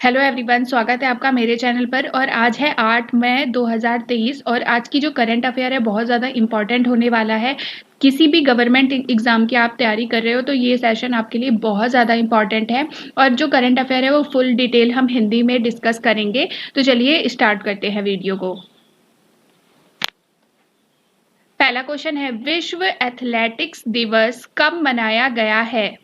Hello everyone, स्वागत है आपका मेरे चैनल पर। और आज है 8 मई 2023 और आज की जो करंट अफेयर है बहुत ज़्यादा इम्पॉर्टेंट होने वाला है। किसी भी गवर्नमेंट एग्जाम की आप तैयारी कर रहे हो तो ये सेशन आपके लिए बहुत ज़्यादा इम्पॉर्टेंट है। और जो करंट अफेयर है वो फुल डिटेल हम हिंदी में डिस्कस करेंगे। तो चलिए स्टार्ट करते हैं वीडियो को। पहला क्वेश्चन है, विश्व एथलेटिक्स दिवस कब मनाया गया है?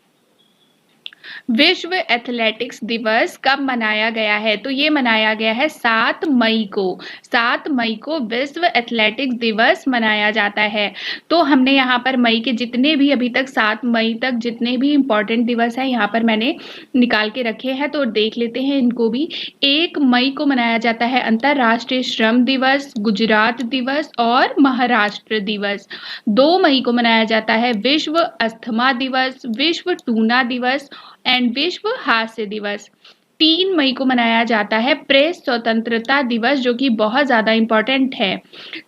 विश्व एथलेटिक्स दिवस कब मनाया गया है? तो ये मनाया गया है 7 मई को। 7 मई को विश्व एथलेटिक्स दिवस मनाया जाता है। तो हमने यहाँ पर मई के जितने भी अभी तक 7 मई तक जितने भी इम्पोर्टेंट दिवस है यहाँ पर मैंने निकाल के रखे हैं, तो देख लेते हैं इनको भी। 1 मई को मनाया जाता है अंतर्राष्ट्रीय श्रम दिवस, गुजरात दिवस और महाराष्ट्र दिवस। 2 मई को मनाया जाता है विश्व अस्थमा दिवस, विश्व टूना दिवस एंड विश्व हास्य दिवस। 3 मई को मनाया जाता है प्रेस स्वतंत्रता दिवस, जो कि बहुत ज्यादा इंपॉर्टेंट है।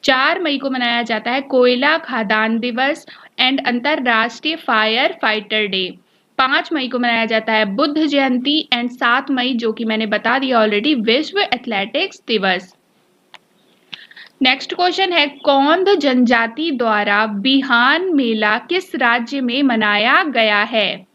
4 मई को मनाया जाता है कोयला खादान दिवस एंड अंतरराष्ट्रीय फायर फाइटर डे। 5 मई को मनाया जाता है बुद्ध जयंती एंड 7 मई, जो कि मैंने बता दिया ऑलरेडी, विश्व एथलेटिक्स दिवस। नेक्स्ट क्वेश्चन है, कौंध जनजाति द्वारा बिहान मेला किस राज्य में मनाया गया है?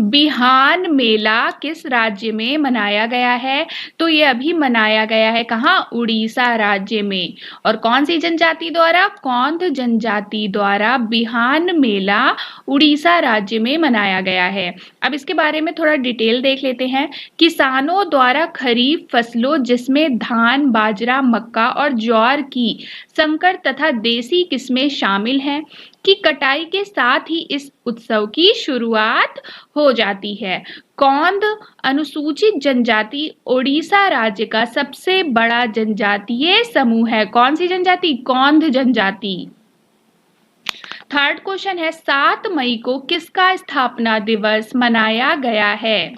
बिहान मेला किस राज्य में मनाया गया है? तो ये अभी मनाया गया है कहाँ? उड़ीसा राज्य में। और कौन सी जनजाति द्वारा? कौंध जनजाति द्वारा बिहान मेला उड़ीसा राज्य में मनाया गया है। अब इसके बारे में थोड़ा डिटेल देख लेते हैं। किसानों द्वारा खरीफ फसलों जिसमें धान, बाजरा, मक्का और ज्वार की संकर तथा देसी किस्में शामिल हैं की कटाई के साथ ही इस उत्सव की शुरुआत हो जाती है। कौंध अनुसूचित जनजाति ओडिशा राज्य का सबसे बड़ा जनजातीय समूह है। कौन सी जनजाति? कौंध जनजाति। थर्ड क्वेश्चन है, 7 मई को किसका स्थापना दिवस मनाया गया है?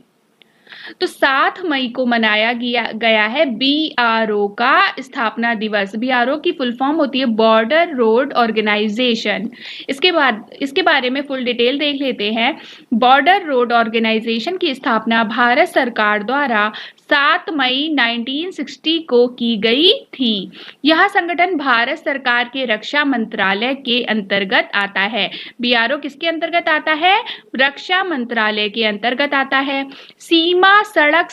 तो 7 मई को मनाया गया है BRO का स्थापना दिवस। BRO की फुल फॉर्म होती है बॉर्डर रोड ऑर्गेनाइजेशन। इसके बारे में फुल डिटेल देख लेते हैं। बॉर्डर रोड ऑर्गेनाइजेशन की स्थापना भारत सरकार द्वारा 7 मई 1960 को की गई थी। यह संगठन भारत सरकार के रक्षा मंत्रालय के अंतर्गत आता है। BRO किसके अंतर्गत आता है? रक्षा मंत्रालय के अंतर्गत आता है। सीमा सड़क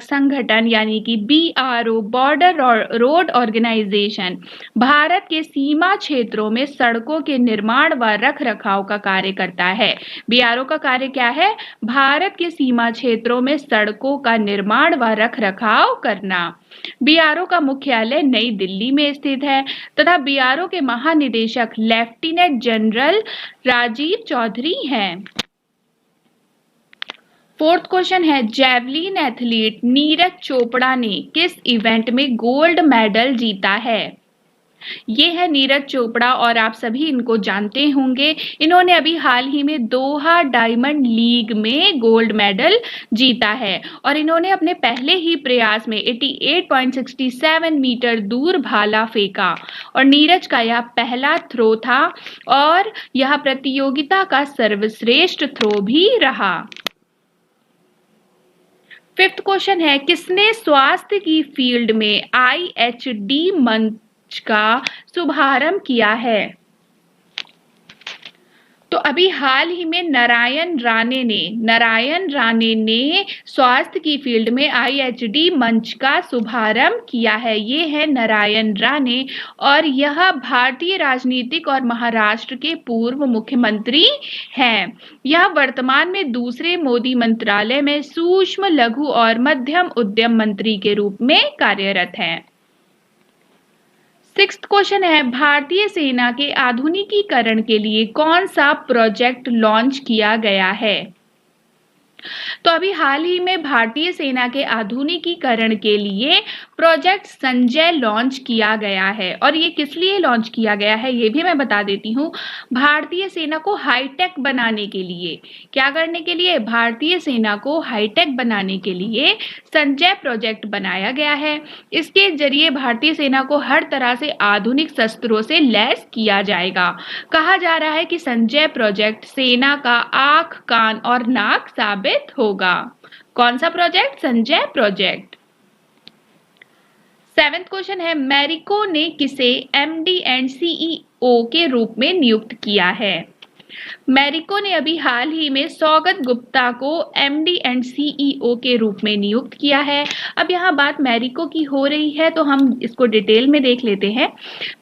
संगठन यानी कि BRO बॉर्डर रोड ऑर्गेनाइजेशन भारत के सीमा क्षेत्रों में सड़कों के निर्माण व रख रखाव का कार्य करता है। BRO का कार्य क्या है? भारत के सीमा क्षेत्रों में सड़कों का निर्माण व रख रखाव करना। BRO का मुख्यालय नई दिल्ली में स्थित है तथा BRO के महानिदेशक लेफ्टिनेंट जनरल राजीव चौधरी हैं। फोर्थ क्वेश्चन है, जैवलिन एथलीट नीरज चोपड़ा ने किस इवेंट में गोल्ड मेडल जीता है? ये है नीरज चोपड़ा और आप सभी इनको जानते होंगे। इन्होंने अभी हाल ही में दोहा डायमंड लीग में गोल्ड मेडल जीता है और इन्होंने अपने पहले ही प्रयास में 88.67 मीटर दूर भाला फेंका और नीरज का यह पहला थ्रो था और यह प्रतियोगिता का सर्वश्रेष्ठ थ्रो भी रहा। फिफ्थ क्वेश्चन है, किसने स्वास्थ्य की फील्ड में IHD मंच का शुभारंभ किया है? तो अभी हाल ही में नारायण राणे ने स्वास्थ्य की फील्ड में IHD मंच का शुभारंभ किया है। ये है नारायण राणे और यह भारतीय राजनीतिक और महाराष्ट्र के पूर्व मुख्यमंत्री हैं। यह वर्तमान में दूसरे मोदी मंत्रालय में सूक्ष्म, लघु और मध्यम उद्यम मंत्री के रूप में कार्यरत हैं। सिक्स्थ क्वेश्चन है, भारतीय सेना के आधुनिकीकरण के लिए कौन सा प्रोजेक्ट लॉन्च किया गया है? तो अभी हाल ही में भारतीय सेना के आधुनिकीकरण के लिए प्रोजेक्ट संजय लॉन्च किया गया है और ये किस लिए लॉन्च किया गया है ये भी मैं बता देती हूँ। भारतीय सेना को हाईटेक बनाने के लिए, क्या करने के लिए? भारतीय सेना को हाईटेक बनाने के लिए संजय प्रोजेक्ट बनाया गया है। इसके जरिए भारतीय सेना को हर तरह से आधुनिक शस्त्रों से लैस किया जाएगा। कहा जा रहा है कि संजय प्रोजेक्ट सेना का आंख, कान और नाक साबित हो होगा? कौन सा project? Sanjay project. 7th question है, मैरिको ने किसे एमडी एंड सीईओ के रूप में नियुक्त किया है? मैरिको ने अभी हाल ही में सौगत गुप्ता को एमडी एंड सीईओ के रूप में नियुक्त किया है। अब यहाँ बात मैरिको की हो रही है तो हम इसको डिटेल में देख लेते हैं।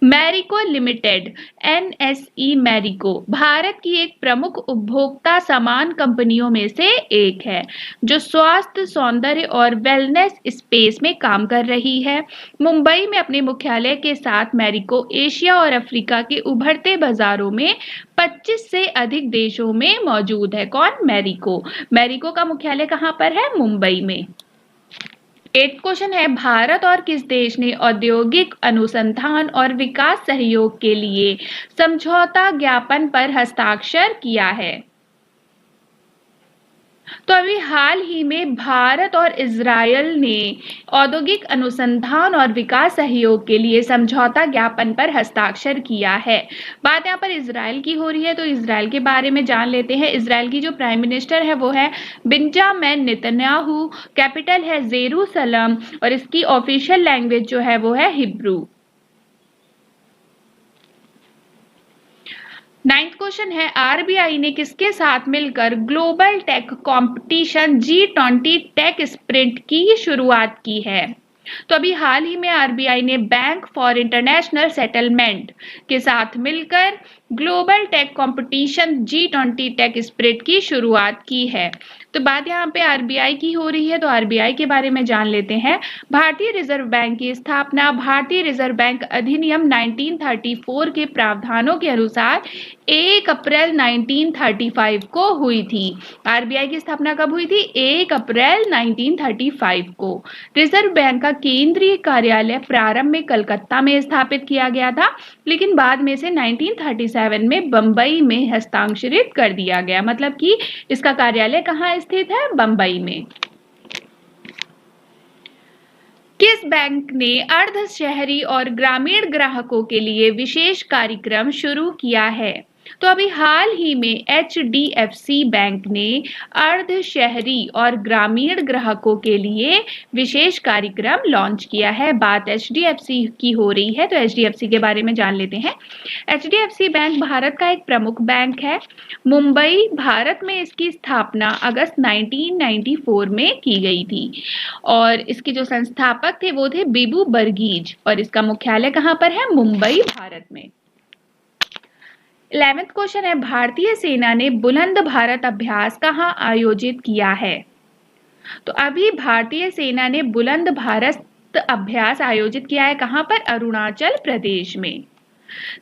मैरिको लिमिटेड एनएसई मैरिको भारत की एक प्रमुख उपभोक्ता सामान कंपनियों में से एक है जो स्वास्थ्य, सौंदर्य और वेलनेस स्पेस में काम कर रही है। मुंबई में अपने मुख्यालय के साथ मैरिको एशिया और अफ्रीका के उभरते बाजारों में 25 से अधिक देशों में मौजूद है। कौन? मैरिको। मैरिको का मुख्यालय कहां पर है? मुंबई में। 8th क्वेश्चन है, भारत और किस देश ने औद्योगिक अनुसंधान और विकास सहयोग के लिए समझौता ज्ञापन पर हस्ताक्षर किया है? तो अभी हाल ही में भारत और इजरायल ने औद्योगिक अनुसंधान और विकास सहयोग के लिए समझौता ज्ञापन पर हस्ताक्षर किया है। बात यहाँ पर इजरायल की हो रही है तो इजरायल के बारे में जान लेते हैं। इजरायल की जो प्राइम मिनिस्टर है वो है बेंजामिन नेतन्याहू, कैपिटल है जेरूसलम और इसकी ऑफिशियल लैंग्वेज जो है वो है हिब्रू। 9th क्वेश्चन है, आरबीआई ने किसके साथ मिलकर global tech competition G20 tech sprint की शुरुआत की है? तो अभी हाल ही में आरबीआई ने बैंक फॉर इंटरनेशनल सेटलमेंट के साथ मिलकर global tech competition G20 tech sprint की शुरुआत की है। तो बात यहाँ पे आरबीआई की हो रही है तो आरबीआई के बारे में जान लेते हैं। भारतीय रिजर्व बैंक की स्थापना भारतीय रिजर्व बैंक अधिनियम 1934 के प्रावधानों के अनुसार 1 अप्रैल 1935 को हुई थी। आरबीआई की स्थापना कब हुई थी? 1 अप्रैल 1935 को। रिजर्व बैंक का केंद्रीय कार्यालय प्रारंभ में कलकत्ता में स्थापित किया गया था लेकिन बाद में से 1937 में बंबई में हस्तांतरित कर दिया गया। मतलब कि इसका कार्यालय कहाँ स्थित है? बंबई में। किस बैंक ने अर्ध शहरी और ग्रामीण ग्राहकों के लिए विशेष कार्यक्रम शुरू किया है? तो अभी हाल ही में HDFC बैंक ने अर्ध शहरी और ग्रामीण ग्राहकों के लिए विशेष कार्यक्रम लॉन्च किया है। बात HDFC की हो रही है तो HDFC के बारे में जान लेते हैं। HDFC बैंक भारत का एक प्रमुख बैंक है। मुंबई, भारत में इसकी स्थापना अगस्त 1994 में की गई थी और इसके जो संस्थापक थे वो थे बिबू वर्गीज और इसका मुख्यालय कहाँ पर है? मुंबई, भारत में। 11th क्वेश्चन है, भारतीय सेना ने बुलंद भारत अभ्यास कहाँ आयोजित किया है? तो अभी भारतीय सेना ने बुलंद भारत अभ्यास आयोजित किया है कहाँ पर? अरुणाचल प्रदेश में।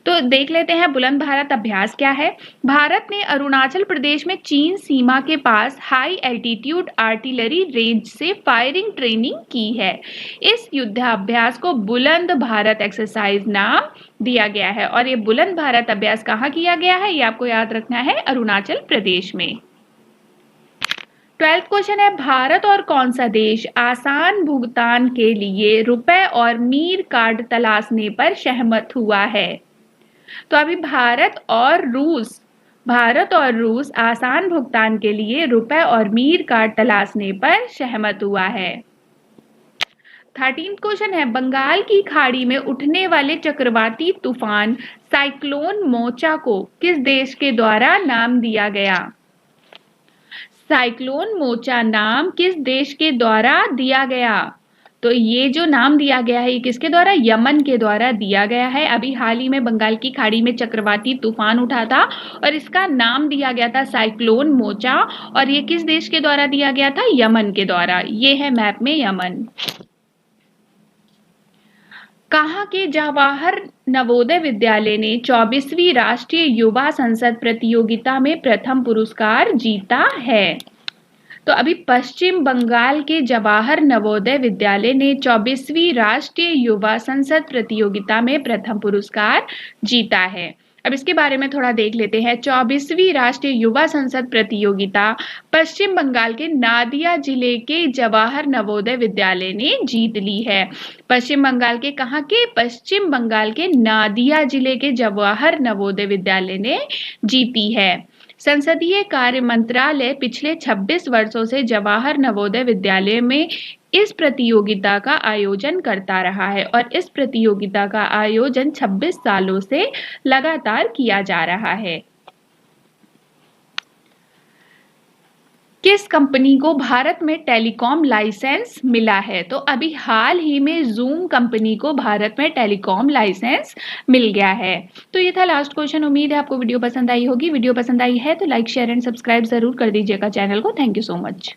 तो देख लेते हैं बुलंद भारत अभ्यास क्या है। भारत ने अरुणाचल प्रदेश में चीन सीमा के पास हाई एल्टीट्यूड आर्टिलरी रेंज से फायरिंग ट्रेनिंग की है। इस युद्धाभ्यास को बुलंद भारत एक्सरसाइज नाम दिया गया है और ये बुलंद भारत अभ्यास कहाँ किया गया है? ये आपको याद रखना है, अरुणाचल प्रदेश में। 12th क्वेश्चन है, भारत और कौन सा देश आसान भुगतान के लिए रुपए और मील कार्ड तलाशने पर सहमत हुआ है? तो अभी भारत और रूस आसान भुगतान के लिए रुपए और मील कार्ड तलाशने पर सहमत हुआ है। 13th क्वेश्चन है, बंगाल की खाड़ी में उठने वाले चक्रवाती तूफान साइक्लोन मोचा को किस देश के द्वारा नाम दिया गया? साइक्लोन मोचा नाम किस देश के द्वारा दिया गया? तो ये जो नाम दिया गया है ये किसके द्वारा? यमन के द्वारा दिया गया है। अभी हाल ही में बंगाल की खाड़ी में चक्रवाती तूफान उठा था और इसका नाम दिया गया था साइक्लोन मोचा और ये किस देश के द्वारा दिया गया था? यमन के द्वारा। ये है मैप में यमन। कहाँ के जवाहर नवोदय विद्यालय ने 24वीं राष्ट्रीय युवा संसद प्रतियोगिता में प्रथम पुरस्कार जीता है? तो अभी पश्चिम बंगाल के जवाहर नवोदय विद्यालय ने 24वीं राष्ट्रीय युवा संसद प्रतियोगिता में प्रथम पुरस्कार जीता है। अब इसके बारे में थोड़ा देख लेते हैं। 24वीं राष्ट्रीय युवा संसद प्रतियोगिता पश्चिम बंगाल के नादिया जिले के जवाहर नवोदय विद्यालय ने जीत ली है। पश्चिम बंगाल के कहाँ के? पश्चिम बंगाल के नादिया जिले के जवाहर नवोदय विद्यालय ने जीती है। संसदीय कार्य मंत्रालय पिछले 26 वर्षों से जवाहर नवोदय विद्यालय में इस प्रतियोगिता का आयोजन करता रहा है और इस प्रतियोगिता का आयोजन 26 सालों से लगातार किया जा रहा है। किस कंपनी को भारत में टेलीकॉम लाइसेंस मिला है? तो अभी हाल ही में जूम कंपनी को भारत में टेलीकॉम लाइसेंस मिल गया है। तो ये था लास्ट क्वेश्चन। उम्मीद है आपको वीडियो पसंद आई होगी। वीडियो पसंद आई है तो लाइक शेयर एंड सब्सक्राइब जरूर कर दीजिएगा चैनल को। Thank you so much.